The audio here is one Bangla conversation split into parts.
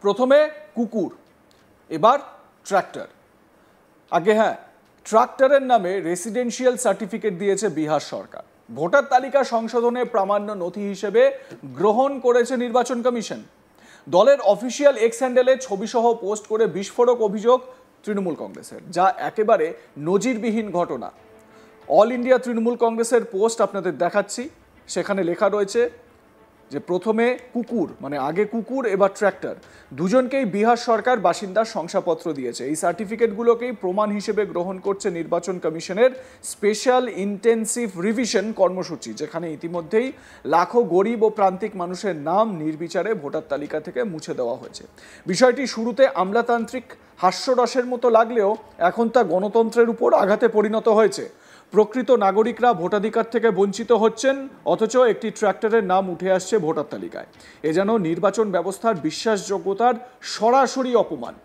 প্রথমে কুকুর, এবার ট্রাক্টর। আগে হ্যাঁ, ট্রাক্টরের নামে রেসিডেন্সিয়াল সার্টিফিকেট দিয়েছে বিহার সরকার। ভোটার তালিকা সংশোধনে প্রামাণ্য নথি হিসেবে গ্রহণ করেছে নির্বাচন কমিশন। দলের অফিসিয়াল এক্স হ্যান্ডেলে ছবিসহ পোস্ট করে বিস্ফোরক অভিযোগ তৃণমূল কংগ্রেসের, যা একেবারে নজিরবিহীন ঘটনা। অল ইন্ডিয়া তৃণমূল কংগ্রেসের পোস্ট আপনাদের দেখাচ্ছি। সেখানে লেখা রয়েছে যে প্রথমে কুকুর, মানে আগে কুকুর এবার ট্র্যাক্টর, দুজনকেই বিহার সরকার বাসিন্দার শংসাপত্র দিয়েছে। এই সার্টিফিকেটগুলোকেই প্রমাণ হিসেবে গ্রহণ করছে নির্বাচন কমিশনের স্পেশাল ইন্টেন্সিভ রিভিশন কর্মসূচি, যেখানে ইতিমধ্যেই লাখো গরিব ও প্রান্তিক মানুষের নাম নির্বিচারে ভোটার তালিকা থেকে মুছে দেওয়া হয়েছে। বিষয়টি শুরুতে আমলাতান্ত্রিক হাস্যরসের মতো লাগলেও এখন তা গণতন্ত্রের উপর আঘাতে পরিণত হয়েছে। প্রকৃত নাগরিকরা ভোটাধিকার থেকে বঞ্চিত হচ্ছেন, অথচ একটি ট্র্যাক্টরের নাম উঠে আসছে ভোটার তালিকায়। এ যেন নির্বাচন ব্যবস্থার বিশ্বাসযোগ্যতার সরাসরি অপমান।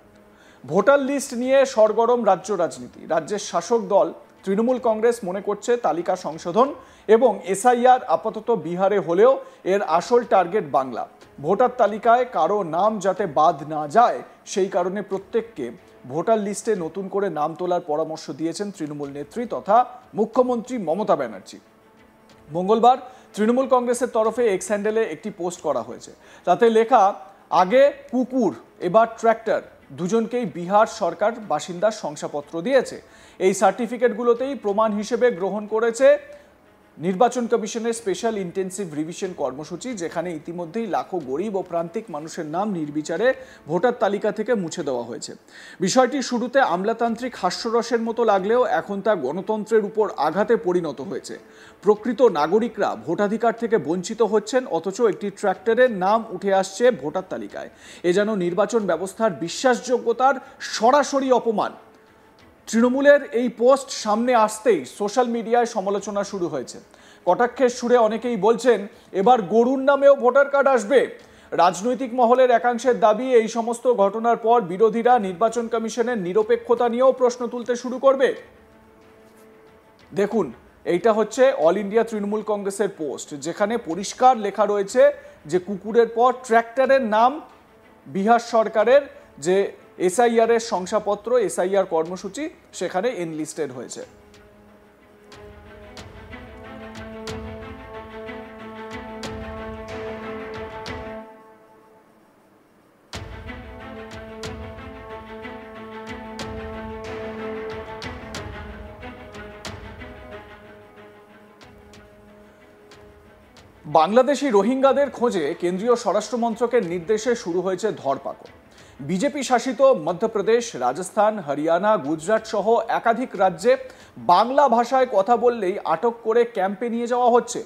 ভোটার লিস্ট নিয়ে সরগরম রাজ্য রাজনীতি। রাজ্যের শাসক দল তৃণমূল কংগ্রেস মনে করছে তালিকা সংশোধন এবং এসআইআর আপাতত বিহারে হলেও এর আসল টার্গেট বাংলা। ভোটার তালিকায় কারো নাম যাতে বাদ না যায়, সেই কারণে প্রত্যেককে ভোটার লিস্টে নতুন করে নাম তোলার পরামর্শ দিয়েছেন তৃণমূল নেত্রী তথা মুখ্যমন্ত্রী মমতা ব্যানার্জি। মঙ্গলবার তৃণমূল কংগ্রেসের তরফে এক্স হ্যান্ডেলে একটি পোস্ট করা হয়েছে। তাতে লেখা, আগে কুকুর এবার ট্র্যাক্টর, দুজনকেই বিহার সরকার বাসিন্দার শংসাপত্র দিয়েছে। এই সার্টিফিকেটগুলোতেই প্রমাণ হিসেবে গ্রহণ করেছে নির্বাচন কমিশনের স্পেশাল ইন্টেন্সিভ রিভিশন কর্মসূচি, যেখানে ইতিমধ্যেই লাখো গরিব ও প্রান্তিক মানুষের নাম নির্বিচারে ভোটার তালিকা থেকে মুছে দেওয়া হয়েছে। বিষয়টি শুরুতে আমলাতান্ত্রিক হাস্যরসের মতো লাগলেও এখন তা গণতন্ত্রের উপর আঘাতে পরিণত হয়েছে। প্রকৃত নাগরিকরা ভোটাধিকার থেকে বঞ্চিত হচ্ছেন, অথচ একটি ট্র্যাক্টরের নাম উঠে আসছে ভোটার তালিকায়। এ যেন নির্বাচন ব্যবস্থার বিশ্বাসযোগ্যতার সরাসরি অপমান। তৃণমূলের এই পোস্ট সামনে আসতেই সোশ্যাল মিডিয়ায় সমালোচনা শুরু হয়েছে। কটাক্ষের সুরে অনেকেই বলছেন, এবার গরুর নামেও ভোটার কার্ড আসবে। রাজনৈতিক মহলের একাংশের দাবি, এই সমস্ত ঘটনার পর বিরোধীরা নির্বাচন কমিশনের নিরপেক্ষতা নিয়েও প্রশ্ন তুলতে শুরু করবে। দেখুন, এইটা হচ্ছে অল ইন্ডিয়া তৃণমূল কংগ্রেসের পোস্ট, যেখানে পরিষ্কার লেখা রয়েছে যে কুকুরের পর ট্র্যাক্টরের নাম বিহার সরকারের যে এসআইআর এর শংসাপত্র, এসআইআর কর্মসূচি, সেখানে এনলিস্টেড হয়েছে। বাংলাদেশি রোহিঙ্গাদের খোঁজে কেন্দ্রীয় স্বরাষ্ট্র মন্ত্রকের নির্দেশে শুরু হয়েছে ধরপাকড়। বিজেপি শাসিত মধ্যপ্রদেশ, রাজস্থান, হরিয়ানা, গুজরাট সহ একাধিক রাজ্যে বাংলা ভাষায় কথা বললেই আটক করে ক্যাম্পে নিয়ে যাওয়া হচ্ছে।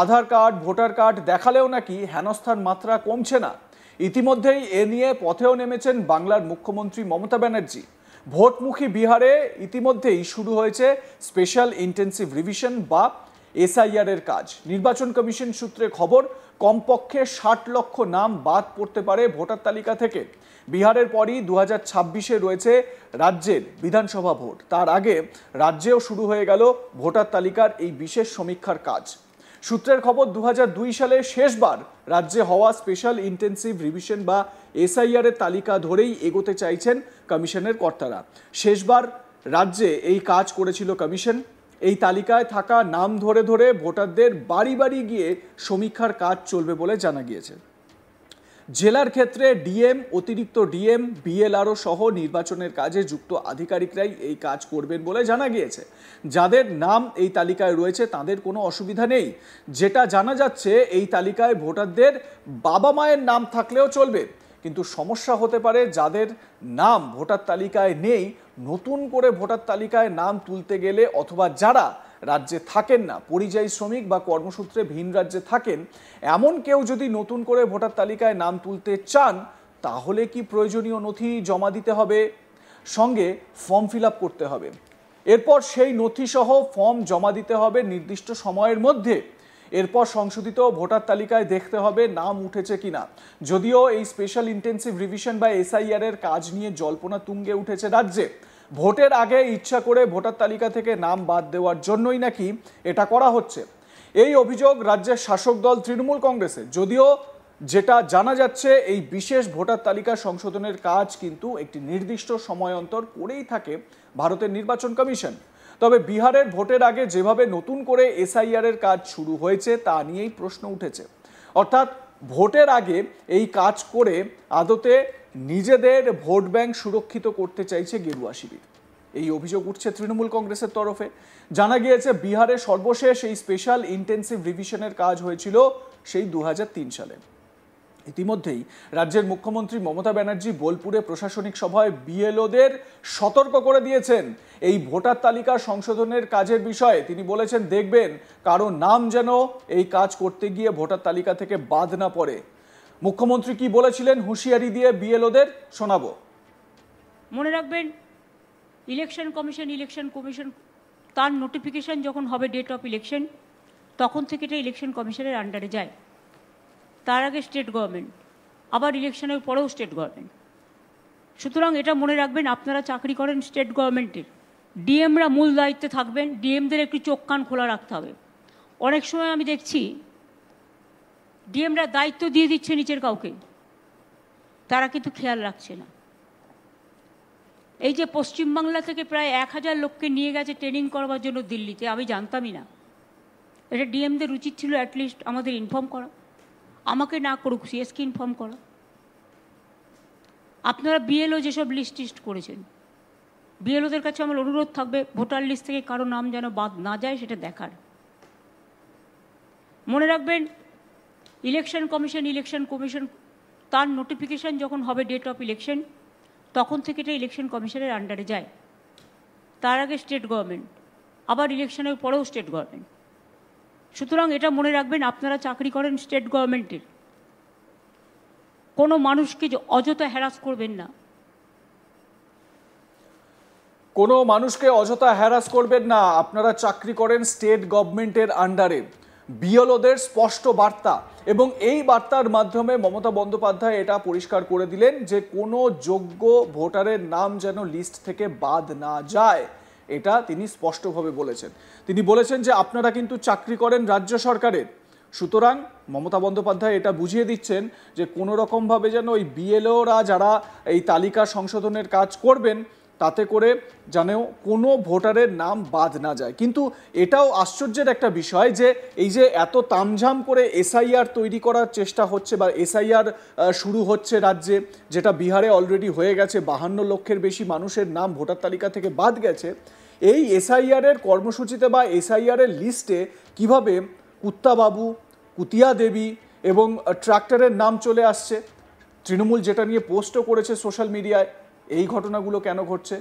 আধার কার্ড, ভোটার কার্ড দেখালেও নাকি হেনস্থার মাত্রা কমছে না। ইতিমধ্যেই এ নিয়ে পথেও নেমেছেন বাংলার মুখ্যমন্ত্রী মমতা ব্যানার্জি। ভোটমুখী বিহারে ইতিমধ্যেই শুরু হয়েছে স্পেশাল ইন্টেন্সিভ রিভিশন বা এসআইআর এর কাজ। নির্বাচন কমিশন সূত্রে খবর, কমপক্ষে 60 লক্ষ নাম বাদ পড়তে পারে ভোটার তালিকা থেকে। বিহারের পরই 2026-এ রয়েছে রাজ্যের বিধানসভা ভোট। তার আগে রাজ্যেও শুরু হয়ে গেল ভোটার তালিকার এই বিশেষ সমীক্ষার কাজ। সূত্রের খবর, 2002 সালে শেষবার রাজ্যে হওয়া স্পেশাল ইন্টেন্সিভ রিভিশন বা এসআইআর এর তালিকা ধরেই এগোতে চাইছেন কমিশনের কর্তারা। শেষবার রাজ্যে এই কাজ করেছিল কমিশন। এই তালিকায় থাকা নাম ধরে ধরে ভোটারদের বাড়ি বাড়ি গিয়ে সমীক্ষার কাজ চলবে বলে জানা গিয়েছে। জেলার ক্ষেত্রে ডিএম, অতিরিক্ত ডিএম, বিএলআরও সহ নির্বাচনের কাজে যুক্ত আধিকারিকরাই এই কাজ করবেন বলে জানা গিয়েছে। যাদের নাম এই তালিকায় রয়েছে তাদের কোনো অসুবিধা নেই। যেটা জানা যাচ্ছে, এই তালিকায় ভোটারদের বাবা মায়ের নাম থাকলেও চলবে, কিন্তু সমস্যা হতে পারে যাদের নাম ভোটার তালিকায় নেই, নতুন করে ভোটার তালিকায় নাম তুলতে গেলে, অথবা যারা রাজ্যে থাকেন না, পরিযায়ী শ্রমিক বা কর্মসূত্রে ভিন রাজ্যে থাকেন, এমন কেউ যদি নতুন করে ভোটার তালিকায় নাম তুলতে চান, তাহলে কি প্রয়োজনীয় নথি জমা দিতে হবে, সঙ্গে ফর্ম ফিল আপ করতে হবে। এরপর সেই নথি সহ ফর্ম জমা দিতে হবে নির্দিষ্ট সময়ের মধ্যে। এরপর সংশোধিত ভোটার তালিকায় দেখতে হবে নাম উঠেছে কিনা। যদিও এই স্পেশাল ইন্টেন্সিভ রিভিশন বা এসআইআর এর কাজ নিয়ে জল্পনা তুঙ্গে উঠেছে রাজ্যে। ভোটের আগে ইচ্ছা করে ভোটার তালিকা থেকে নাম বাদ দেওয়ার জন্যই নাকি এটা করা হচ্ছে। এই অভিযোগ রাজ্যের শাসক দল তৃণমূল কংগ্রেসের। যদিও যেটা জানা যাচ্ছে এই বিশেষ ভোটার তালিকা সংশোধনের কাজ কিন্তু একটি নির্দিষ্ট সময় অন্তর করেই থাকে ভারতের নির্বাচন কমিশন। তবে বিহারের ভোটের আগে যেভাবে নতুন করে এসআইআর এর কাজ শুরু হয়েছে তা নিয়েই প্রশ্ন উঠেছে। অর্থাৎ ভোটের আগে এই কাজ করে আদতে নিজেদের ভোট ব্যাংক সুরক্ষিত করতে চাইছে গেরুয়া শিবির। এই অভিযোগ উঠছে তৃণমূল কংগ্রেসের তরফে। জানা গিয়েছে বিহারে সর্বশেষ এই স্পেশাল ইন্টেন্সিভ রিভিশনের কাজ হয়েছিল সেই 2003 সালে। ইতিমধ্যেই রাজ্যের মুখ্যমন্ত্রী মমতা ব্যানার্জি বোলপুরে প্রশাসনিক সভায় বিএলওদের সতর্ক করে দিয়েছেন এই ভোটার তালিকা সংশোধনের কাজের বিষয়ে। তিনি বলেছেন, দেখবেন কারো নাম যেন এই কাজ করতে গিয়ে ভোটার তালিকা থেকে বাদ না পড়ে। মুখ্যমন্ত্রী কি বলেছিলেন হুঁশিয়ারি দিয়ে বিএলওদের শোনাবো। মনে রাখবেন, ইলেকশন কমিশন তার নোটিফিকেশন যখন হবে ডেট অফ ইলেকশন, তখন থেকে এটা ইলেকশন কমিশনের আন্ডারে যায়। তার আগে স্টেট গভর্নমেন্ট, আবার ইলেকশনের পরেও স্টেট গভর্নমেন্ট। সুতরাং এটা মনে রাখবেন, আপনারা চাকরি করেন স্টেট গভর্নমেন্টের, ডিএমরা মূল দায়িত্বে থাকবেন। ডিএমদের একটু চোখ কান খোলা রাখতে হবে। অনেক সময় আমি দেখছি ডিএমরা দায়িত্ব দিয়ে দিচ্ছে নিচের কাউকে, তারা কিন্তু খেয়াল রাখছে না। এই যে পশ্চিমবাংলা থেকে প্রায় 1000 লোককে নিয়ে গেছে ট্রেনিং করবার জন্য দিল্লিতে, আমি জানতামই না। এটা ডিএমদের উচিত ছিল অ্যাটলিস্ট আমাদের ইনফর্ম করা, আমাকে না করুক সিএসকে ইনফর্ম করা। আপনারা বিএলও যেসব লিস্ট করেছেন, বিএলওদের কাছে আমার অনুরোধ থাকবে ভোটার লিস্ট থেকে কারো নাম যেন বাদ না যায় সেটা দেখার। মনে রাখবেন, ইলেকশন কমিশন তার নোটিফিকেশন যখন হবে ডেট অফ ইলেকশন, তখন থেকে এটা ইলেকশন কমিশনের আন্ডারে যায়। তার আগে স্টেট গভর্নমেন্ট, আবার ইলেকশনের পরেও স্টেট গভর্নমেন্ট। সুতরাং এটা মনে রাখবেন, আপনারা চাকরি করেন স্টেট গভর্নমেন্টের, কোনো মানুষকে অযথা হ্যারাস করবেন না। কোনো মানুষকে অযথা হ্যারাস করবেন না। আপনারা চাকরি করেন স্টেট গভর্নমেন্টের আন্ডারে। বিএলওদের স্পষ্ট বার্তা, এবং এই বার্তার মাধ্যমে মমতা বন্দ্যোপাধ্যায় এটা পরিষ্কার করে দিলেন যে কোনো যোগ্য ভোটারের নাম যেন লিস্ট থেকে বাদ না যায়, এটা তিনি স্পষ্টভাবে বলেছেন। তিনি বলেছেন যে আপনারা কিন্তু চাকরি করেন রাজ্য সরকারের, সুতরাং মমতা বন্দ্যোপাধ্যায় এটা বুঝিয়ে দিচ্ছেন যে কোনো রকমভাবে যেন ওই বিএলওরা যারা এই তালিকা সংশোধনের কাজ করবেন তাতে করে যেন কোনো ভোটারের নাম বাদ না যায়। কিন্তু এটাও আশ্চর্যের একটা বিষয় যে এই যে এত তামঝাম করে এসআইআর তৈরি করার চেষ্টা হচ্ছে বা এসআইআর শুরু হচ্ছে রাজ্যে, যেটা বিহারে অলরেডি হয়ে গেছে, 52 লক্ষের বেশি মানুষের নাম ভোটার তালিকা থেকে বাদ গেছে। এই এসআইআর এর কর্মসূচিতে বা এসআইআর এর লিস্টে কিভাবে কুত্তাবাবু, কুতিয়া দেবী এবং ট্রাক্টরের নাম চলে আসছে, তৃণমূল যেটা নিয়ে পোস্টও করেছে সোশ্যাল মিডিয়ায়, এই ঘটনাগুলো কেন ঘটছে?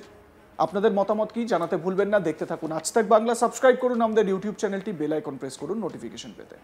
আপনাদের মতামত কি জানাতে ভুলবেন না। দেখতে থাকুন আজ তাক বাংলা, সাবস্ক্রাইব করুন আমাদের ইউটিউব চ্যানেলটি, বেল আইকন প্রেস করুন নোটিফিকেশন পেতে।